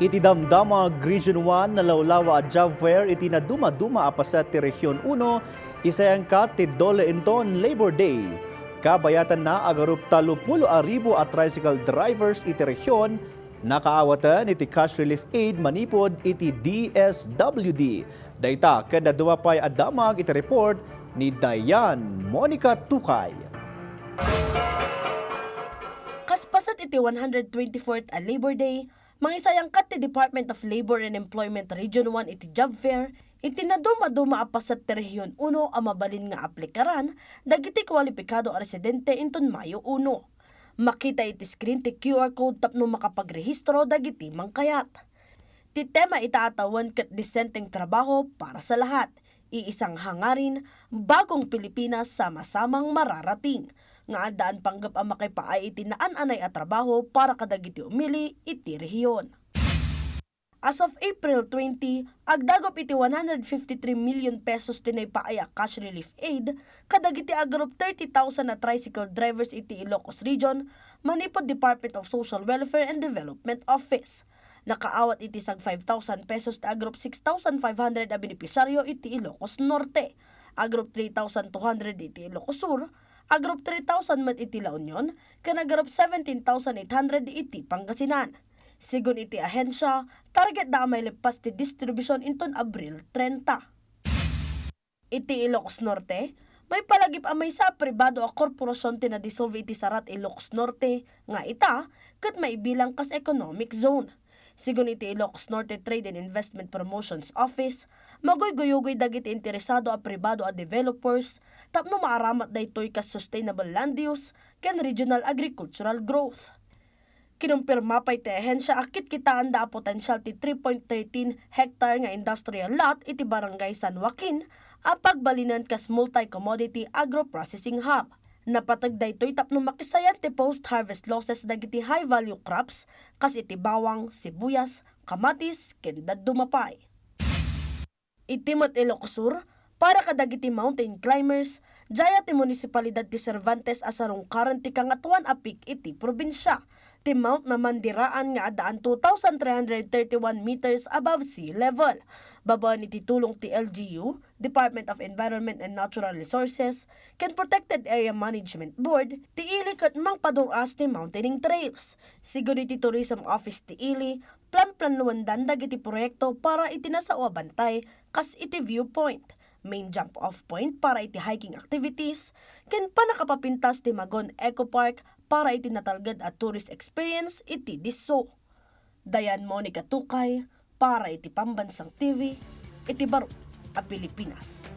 Iti damdamag Region 1 na lawlawa at job fair iti na duma-duma apasat ti Region 1 isayangkat ti Dole Inton Labor Day. Kabayatan na agarup 30,000 at tricycle drivers iti region nakaawatan iti cash relief aid manipod iti DSWD. Dayta kada dumapay adamag iti report ni Dayan Monica Tukay. Kaspasat iti 124th a Labor Day, mangisayangkat ti Department of Labor and Employment Region 1 iti job fair, iti na duma-duma apasat ti Region 1 a mabalin nga aplikaran, dagiti kwalipikado a residente inton Mayo 1. Makita iti screen ti QR code tapno makapagrehistro dagiti mangkayat. Ti tema itaatawan ket disenteng trabaho para sa lahat, iisang hangarin, bagong Pilipinas sama-samang mararating. Nga adaan panggap ang makipaay iti naan-anay a trabaho para kadagiti umili iti rehiyon. As of April 20, agdagop iti 153 million pesos tinay paaya cash relief aid, kadagiti agrup 30,000 na tricycle drivers iti Ilocos Region, manipod Department of Social Welfare and Development Office. Nakaawat iti sag 5,000 pesos ta agrup 6,500 a benepisyaryo iti Ilocos Norte, agrup 3,200 iti Ilocos Sur, agrup 3,000 mat iti La Union, kanagarup 17,800 iti Pangasinan. Sigun iti ahensya, target da may lepas ti distribution inton Abril 30. Iti Ilocos Norte, may palagip amay sa pribado a korporasyon tinadissolve iti Sarat Ilocos Norte, nga ita, kat maibilang kas economic zone. Sigun iti Ilocos Norte Trade and Investment Promotions Office, magoy-goyogoy dagiti interesado a pribado a developers, tapno maaramat daytoy kas sustainable land use, ken regional agricultural growth. Kinumpirma pa iti ahensya akit kitaan da potensyal ti 3.13 hectare nga industrial lot iti barangay San Joaquin, a pagbalinan kas multi-commodity agro-processing hub. Napatag daytoy tapno makisayan ti post-harvest losses dagiti high-value crops kas iti bawang, sibuyas, kamatis, ken dumapay. Iti met Ilocos Sur, para kadagiti mountain climbers, jaya ti munisipalidad ti Cervantes asarong ti kangatuan apik iti probinsya. Ti Mount naman diraan nga adaan 2,331 meters above sea level. Babaan iti tulong ti LGU, Department of Environment and Natural Resources, ken Protected Area Management Board, ti ili ket mangpaduras ti mountaineering trails. Sigur iti Tourism Office ti ili, plan-planuandan dagiti proyekto para iti nasao bantay, kas iti viewpoint, main jump-off point para iti hiking activities, ken panakapapintas ti Magon Eco Park para iti natalgad at tourist experience iti disso. Dayan Monica Tukay para iti Pambansang TV, iti Baro a Pilipinas.